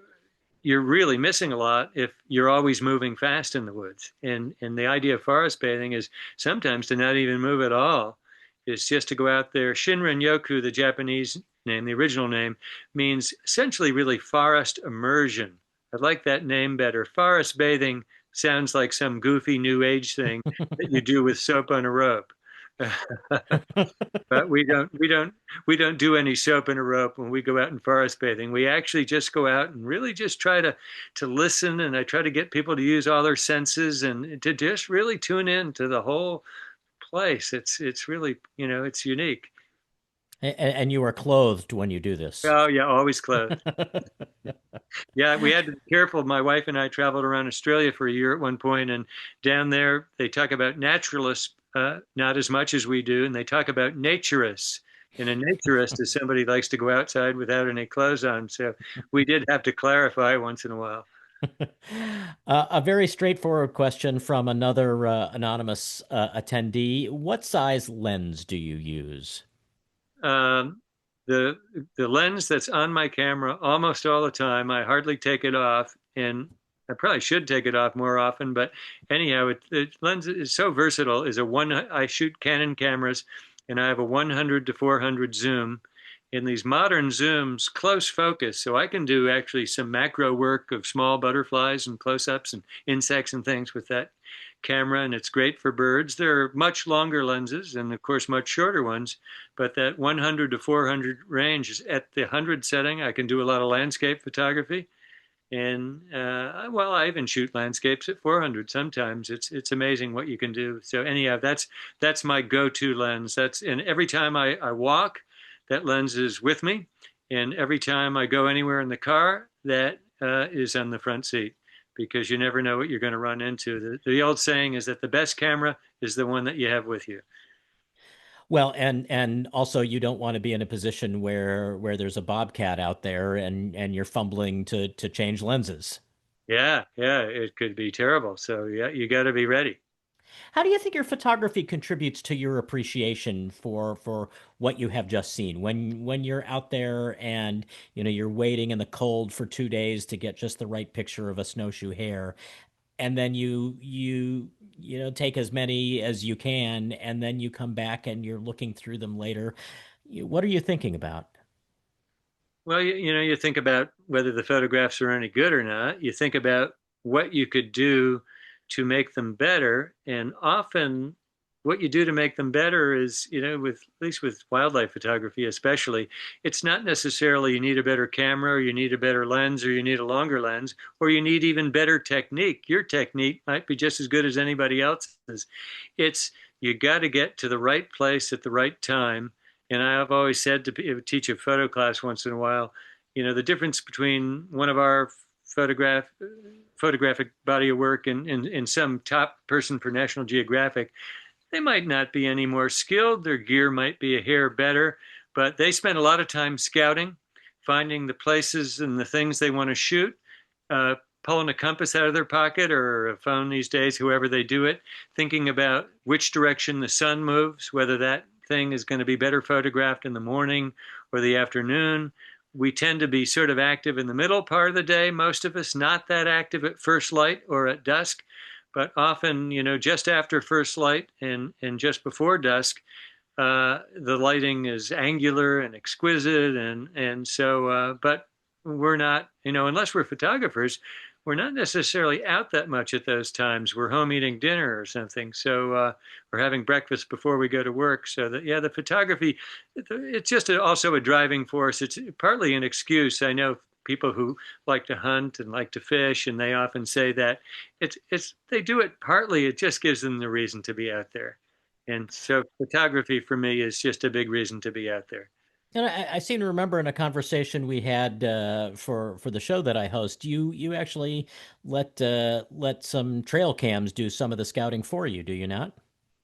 you're really missing a lot if you're always moving fast in the woods. And the idea of forest bathing is sometimes to not even move at all. It's just to go out there. Shinrin-yoku, the Japanese name, the original name, means essentially really forest immersion. I like that name better. Forest bathing sounds like some goofy new age thing that you do with soap on a rope. But we don't do any soap in a rope when we go out in forest bathing. We actually just go out and really just try to listen, and I try to get people to use all their senses and to just really tune in to the whole place. It's really, it's unique. And you are clothed when you do this. Oh yeah, always clothed. Yeah, we had to be careful. My wife and I traveled around Australia for a year at one point, and down there they talk about naturalists, not as much as we do, and they talk about naturists. And a naturist is somebody who likes to go outside without any clothes on. So we did have to clarify once in a while. A very straightforward question from another anonymous attendee. What size lens do you use? The lens that's on my camera almost all the time, I hardly take it off, and I probably should take it off more often, but anyhow, the lens is so versatile. I shoot Canon cameras, and I have a 100 to 400 zoom, in these modern zooms, close focus. So I can do actually some macro work of small butterflies and close-ups and insects and things with that camera, and it's great for birds. There are much longer lenses and, of course, much shorter ones, but that 100 to 400 range is at the 100 setting. I can do a lot of landscape photography. And well, I even shoot landscapes at 400 sometimes. It's amazing what you can do. So anyhow, that's my go-to lens. And every time I walk, that lens is with me, and every time I go anywhere in the car, that is on the front seat, because you never know what you're going to run into. The old saying is that the best camera is the one that you have with you. Well, and also you don't want to be in a position where there's a bobcat out there and you're fumbling to change lenses. Yeah, yeah, it could be terrible. So yeah, you got to be ready. How do you think your photography contributes to your appreciation for what you have just seen? When you're out there and you're waiting in the cold for 2 days to get just the right picture of a snowshoe hare, and then you take as many as you can, and then you come back and you're looking through them later. What are you thinking about? Well, you think about whether the photographs are any good or not. You think about what you could do to make them better. And often what you do to make them better is, with at least with wildlife photography especially, it's not necessarily you need a better camera or you need a better lens or you need a longer lens or you need even better technique. Your technique might be just as good as anybody else's. It's you got to get to the right place at the right time. And I've always said to teach a photo class once in a while, the difference between one of our photographic body of work and some top person for National Geographic, they might not be any more skilled. Their gear might be a hair better, but they spend a lot of time scouting, finding the places and the things they want to shoot, pulling a compass out of their pocket or a phone these days, whoever they do it, thinking about which direction the sun moves, whether that thing is going to be better photographed in the morning or the afternoon. We tend to be sort of active in the middle part of the day, most of us, not that active at first light or at dusk, but often, just after first light and just before dusk, the lighting is angular and exquisite. And so, but we're not, unless we're photographers, we're not necessarily out that much at those times. We're home eating dinner or something. So we're having breakfast before we go to work. So that, yeah, the photography, it's just also a driving force. It's partly an excuse. I know people who like to hunt and like to fish, and they often say that they do it partly. It just gives them the reason to be out there. And so photography for me is just a big reason to be out there. And I seem to remember in a conversation we had for the show that I host, you actually let some trail cams do some of the scouting for you, do you not?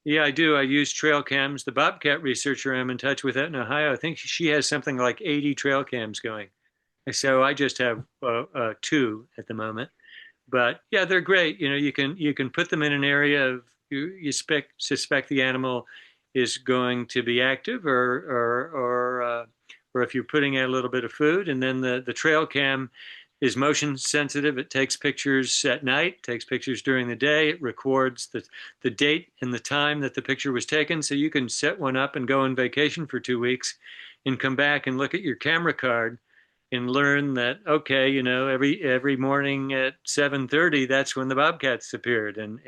Yeah, I do. I use trail cams. The Bobcat researcher I'm in touch with out in Ohio, I think she has something like 80 trail cams going. So I just have two at the moment. But yeah, they're great. You can put them in an area of you suspect the animal is going to be active, or if you're putting out a little bit of food, and then the trail cam is motion sensitive. It takes pictures at night, takes pictures during the day. It records the date and the time that the picture was taken, so you can set one up and go on vacation for 2 weeks, and come back and look at your camera card and learn that, okay, every morning at 7:30, that's when the bobcats appeared, and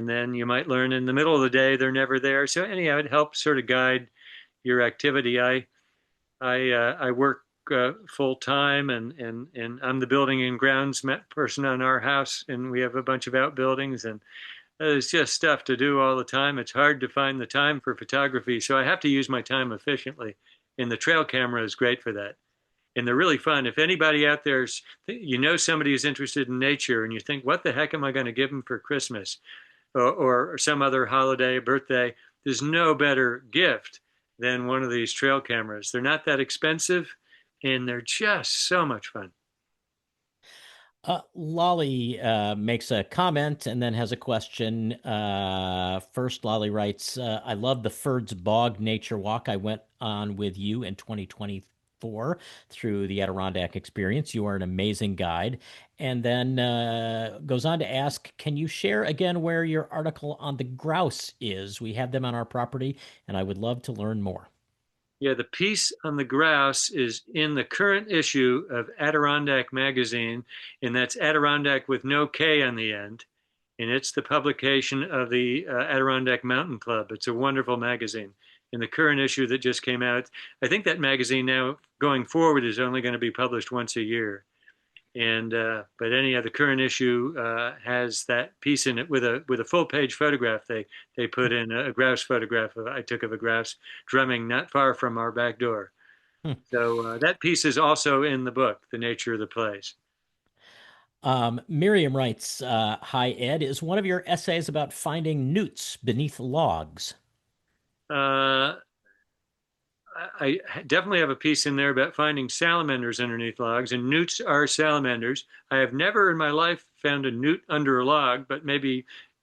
then you might learn in the middle of the day they're never there. So anyhow, it helps sort of guide your activity. I work full time, and I'm the building and grounds person on our house, and we have a bunch of outbuildings, and there's just stuff to do all the time. It's hard to find the time for photography, so I have to use my time efficiently, and the trail camera is great for that. And they're really fun. If anybody out there's, somebody who's interested in nature, and you think, what the heck am I going to give them for Christmas, or some other holiday, birthday? There's no better gift than one of these trail cameras. They're not that expensive, and they're just so much fun. Lolly makes a comment and then has a question. First, Lolly writes, I love the Ferd's Bog Nature Walk I went on with you in 2024 through the Adirondack experience. You are an amazing guide. And then goes on to ask, can you share again where your article on the grouse is? We have them on our property, and I would love to learn more. Yeah, the piece on the grouse is in the current issue of Adirondack magazine, and that's Adirondack with no K on the end. And it's the publication of the Adirondack Mountain Club. It's a wonderful magazine. In the current issue that just came out, I think that magazine now going forward is only going to be published once a year. And but any of the current issue has that piece in it with a full page photograph. They put in a grouse photograph I took of a grouse drumming not far from our back door. Hmm. So that piece is also in the book, The Nature of the Place. Miriam writes, "Hi Ed, is one of your essays about finding newts beneath logs?" Uh, I definitely have a piece in there about finding salamanders underneath logs, and newts are salamanders. I have never in my life found a newt under a log, but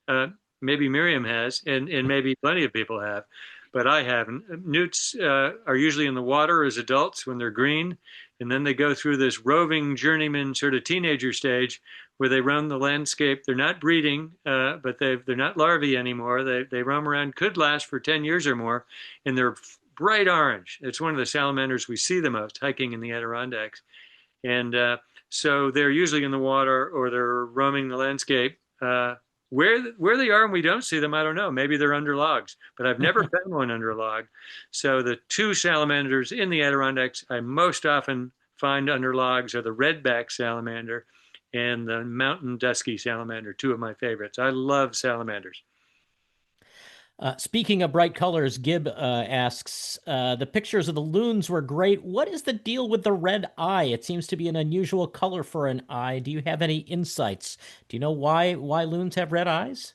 uh, maybe Miriam has, and maybe plenty of people have, but I haven't. Newts are usually in the water as adults when they're green, and then they go through this roving journeyman sort of teenager stage where they roam the landscape. They're not breeding, but they're not larvae anymore. They roam around, could last for 10 years or more, and they're bright orange. It's one of the salamanders we see the most hiking in the Adirondacks. And so they're usually in the water or they're roaming the landscape. Where they are and we don't see them, I don't know. Maybe they're under logs, but I've never found one under a log. So the two salamanders in the Adirondacks I most often find under logs are the redback salamander and the mountain dusky salamander, two of my favorites. I love salamanders. Speaking of bright colors, Gib asks, the pictures of the loons were great. What is the deal with the red eye? It seems to be an unusual color for an eye. Do you have any insights? Do you know why loons have red eyes?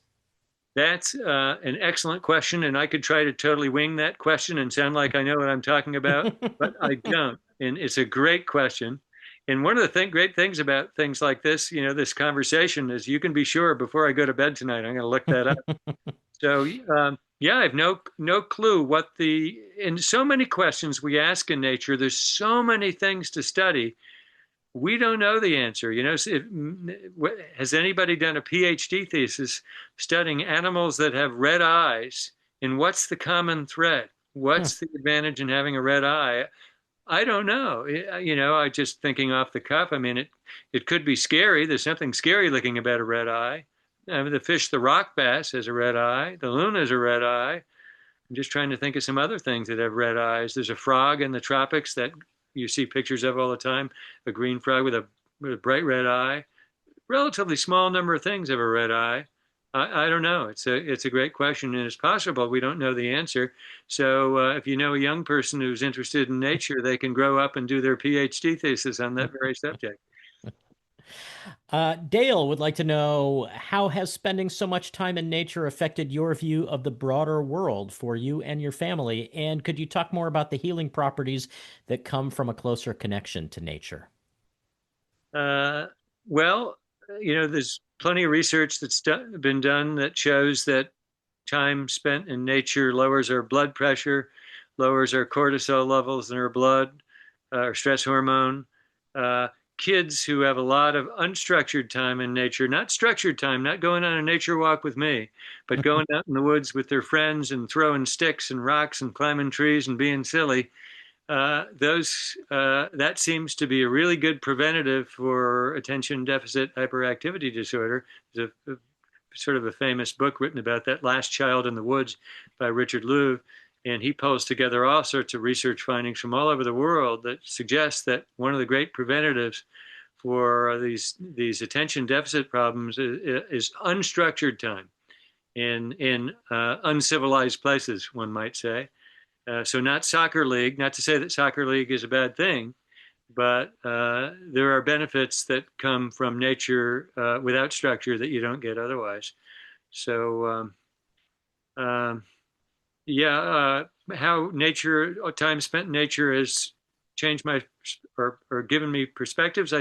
That's an excellent question, and I could try to totally wing that question and sound like I know what I'm talking about, but I don't. And it's a great question. And one of the great things about things like this, this conversation is you can be sure before I go to bed tonight, I'm going to look that up. So yeah, I have no clue what in so many questions we ask in nature, there's so many things to study. We don't know the answer. Has anybody done a PhD thesis studying animals that have red eyes? And what's the common thread? What's the advantage in having a red eye? I don't know. I just thinking off the cuff. I mean, it could be scary. There's something scary looking about a red eye. I mean, the rock bass has a red eye. The loon has a red eye. I'm just trying to think of some other things that have red eyes. There's a frog in the tropics that you see pictures of all the time, a green frog with a bright red eye. Relatively small number of things have a red eye. I don't know. It's a great question, and it's possible we don't know the answer. So if you know a young person who's interested in nature, they can grow up and do their PhD thesis on that very subject. Dale would like to know, how has spending so much time in nature affected your view of the broader world for you and your family? And could you talk more about the healing properties that come from a closer connection to nature? Well, there's plenty of research that's been done that shows that time spent in nature lowers our blood pressure, lowers our cortisol levels in our blood, our stress hormone. Kids who have a lot of unstructured time in nature, not structured time, not going on a nature walk with me, but going out in the woods with their friends and throwing sticks and rocks and climbing trees and being silly. That seems to be a really good preventative for attention deficit hyperactivity disorder. There's a sort of a famous book written about that, Last Child in the Woods by Richard Louv. And he pulls together all sorts of research findings from all over the world that suggest that one of the great preventatives for these attention deficit problems is unstructured time in uncivilized places, one might say. So not soccer league, not to say that soccer league is a bad thing, but there are benefits that come from nature without structure that you don't get otherwise. So yeah, how time spent in nature has changed or given me perspectives.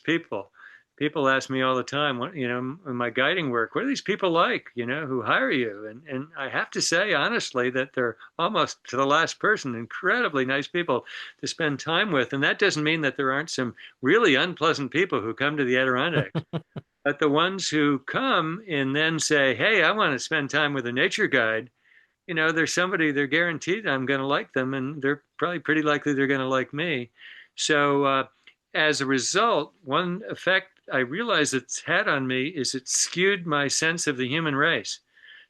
People ask me all the time, in my guiding work, what are these people like, who hire you? And I have to say, honestly, that they're almost to the last person, incredibly nice people to spend time with. And that doesn't mean that there aren't some really unpleasant people who come to the Adirondacks. But the ones who come and then say, "Hey, I want to spend time with a nature guide," there's somebody they're guaranteed I'm going to like them, and they're probably pretty likely they're going to like me. So as a result, one effect I realize it's had on me is it skewed my sense of the human race.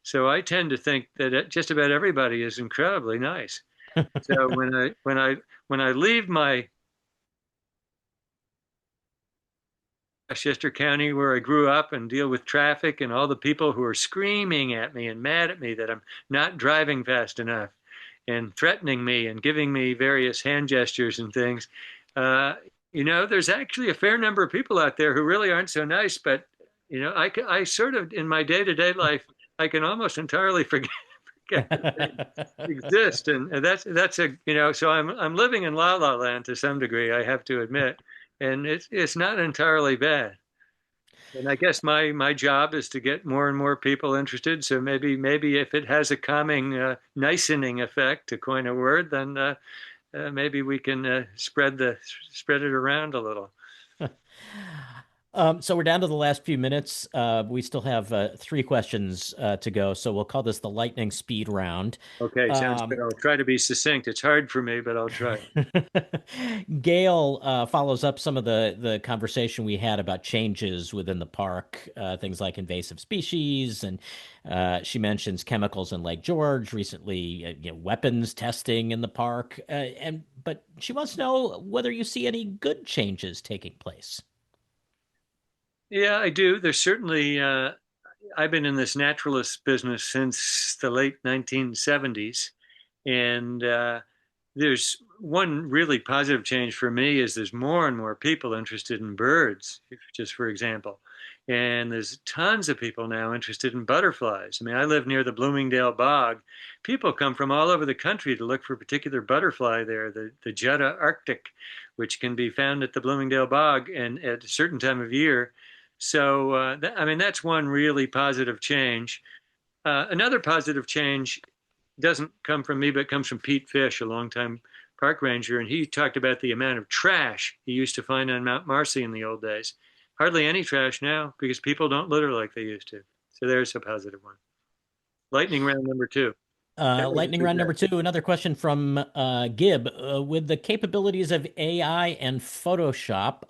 So I tend to think that just about everybody is incredibly nice. So when I leave my Westchester County where I grew up and deal with traffic and all the people who are screaming at me and mad at me that I'm not driving fast enough and threatening me and giving me various hand gestures and things. Uh, there's actually a fair number of people out there who really aren't so nice, but I sort of in my day-to-day life, I can almost entirely forget that they exist, and that's so I'm living in la la land to some degree, I have to admit, and it's not entirely bad. And I guess my job is to get more and more people interested. So maybe if it has a calming, nicening effect, to coin a word, then maybe we can spread it around a little. So we're down to the last few minutes. We still have three questions to go, so we'll call this the lightning speed round. Okay, sounds good. I'll try to be succinct. It's hard for me, but I'll try. Gail follows up some of the conversation we had about changes within the park, things like invasive species, and she mentions chemicals in Lake George, recently, weapons testing in the park, but she wants to know whether you see any good changes taking place. Yeah, I do. There's certainly, I've been in this naturalist business since the late 1970s. And there's one really positive change for me is there's more and more people interested in birds, just for example. And there's tons of people now interested in butterflies. I mean, I live near the Bloomingdale Bog. People come from all over the country to look for a particular butterfly there, the Jutta arctic, which can be found at the Bloomingdale Bog and at a certain time of year. So, I mean, that's one really positive change. Another positive change doesn't come from me, but comes from Pete Fish, a longtime park ranger, and he talked about the amount of trash he used to find on Mount Marcy in the old days. Hardly any trash now because people don't litter like they used to. So there's a positive one. Lightning round number two. Lightning round number two, another question from Gib. With the capabilities of AI and Photoshop,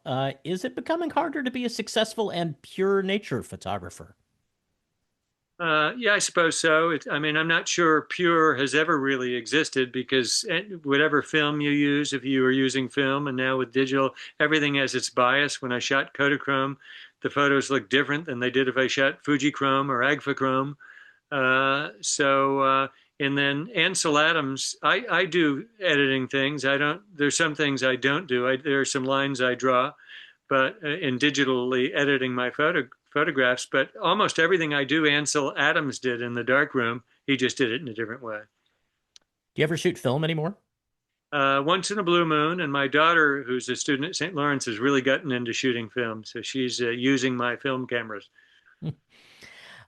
is it becoming harder to be a successful and pure nature photographer? Yeah, I suppose so. I mean, I'm not sure pure has ever really existed because whatever film you use, if you were using film and now with digital, everything has its bias. When I shot Kodachrome, the photos look different than they did if I shot Fujichrome or Agfachrome. And then Ansel Adams, I do editing things. there's some things I don't do. There are some lines I draw, but in digitally editing my photographs, but almost everything I do, Ansel Adams did in the darkroom. He just did it in a different way. Do you ever shoot film anymore? Once in a blue moon, and my daughter, who's a student at St. Lawrence, has really gotten into shooting film, so she's using my film cameras.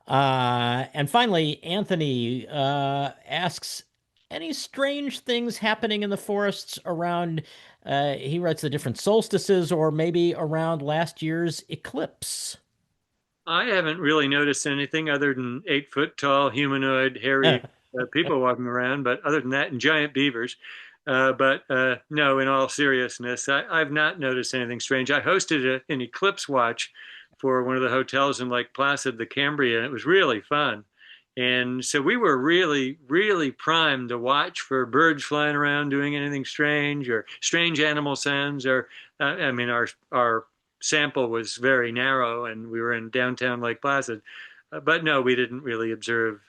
And finally, Anthony asks, any strange things happening in the forests around, he writes the different solstices or maybe around last year's eclipse? I haven't really noticed anything other than 8 foot tall, humanoid, hairy people walking around, but other than that, and giant beavers. But no, in all seriousness, I've not noticed anything strange. I hosted an eclipse watch for one of the hotels in Lake Placid, the Cambria, and it was really fun. And so we were really, really primed to watch for birds flying around doing anything strange or strange animal sounds. Or, I mean, our sample was very narrow, and we were in downtown Lake Placid. But no, we didn't really observe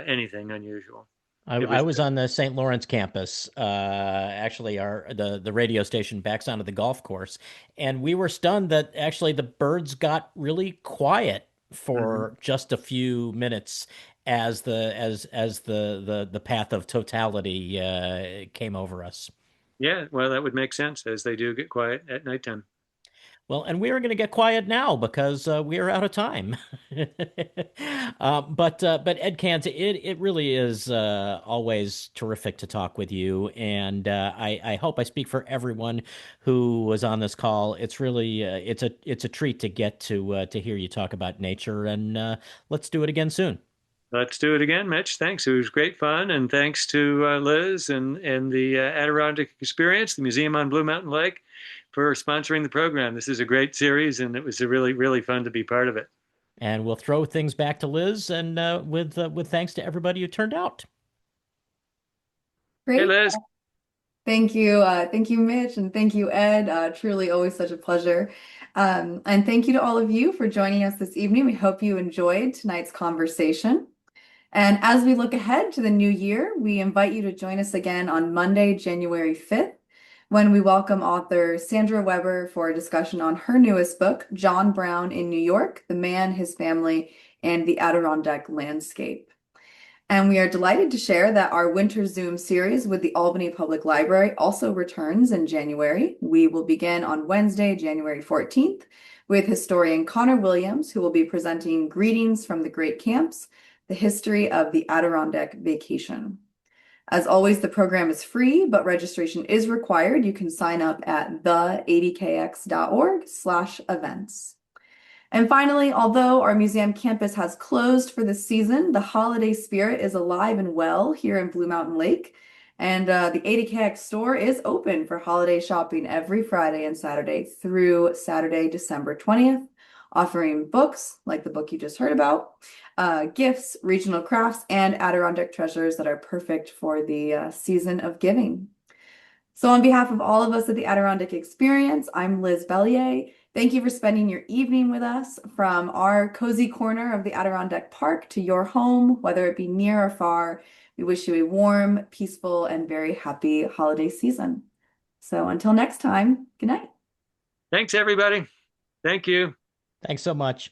anything unusual. I was on the St. Lawrence campus. Actually, the radio station backs onto the golf course, and we were stunned that actually the birds got really quiet for just a few minutes as the path of totality came over us. Yeah, well, that would make sense as they do get quiet at nighttime. Well, and we are going to get quiet now because we are out of time. But Ed Kanze, it really is always terrific to talk with you, and I hope I speak for everyone who was on this call. It's really it's a treat to get to hear you talk about nature, and let's do it again soon. Let's do it again, Mitch. Thanks. It was great fun. And thanks to Liz and the Adirondack Experience, the Museum on Blue Mountain Lake, for sponsoring the program. This is a great series, and it was a really, really fun to be part of it. And we'll throw things back to Liz, and with thanks to everybody who turned out. Hey, Great. Liz. Thank you. Thank you, Mitch, and thank you, Ed. Truly always such a pleasure. And thank you to all of you for joining us this evening. We hope you enjoyed tonight's conversation. And as we look ahead to the new year, we invite you to join us again on Monday, January 5th, when we welcome author Sandra Weber for a discussion on her newest book, John Brown in New York, The Man, His Family, and the Adirondack Landscape. And we are delighted to share that our winter Zoom series with the Albany Public Library also returns in January. We will begin on Wednesday, January 14th, with historian Connor Williams, who will be presenting Greetings from the Great Camps, the history of the Adirondack vacation. As always, the program is free, but registration is required. You can sign up at the adkx.org/events. And finally, although our museum campus has closed for the season, the holiday spirit is alive and well here in Blue Mountain Lake. And the ADKX store is open for holiday shopping every Friday and Saturday through Saturday, December 20th, offering books like the book you just heard about, gifts, regional crafts, and Adirondack treasures that are perfect for the season of giving. So on behalf of all of us at the Adirondack Experience, I'm Liz Bellier. Thank you for spending your evening with us from our cozy corner of the Adirondack Park to your home, whether it be near or far. We wish you a warm, peaceful, and very happy holiday season. So until next time, good night. Thanks, everybody. Thank you. Thanks so much.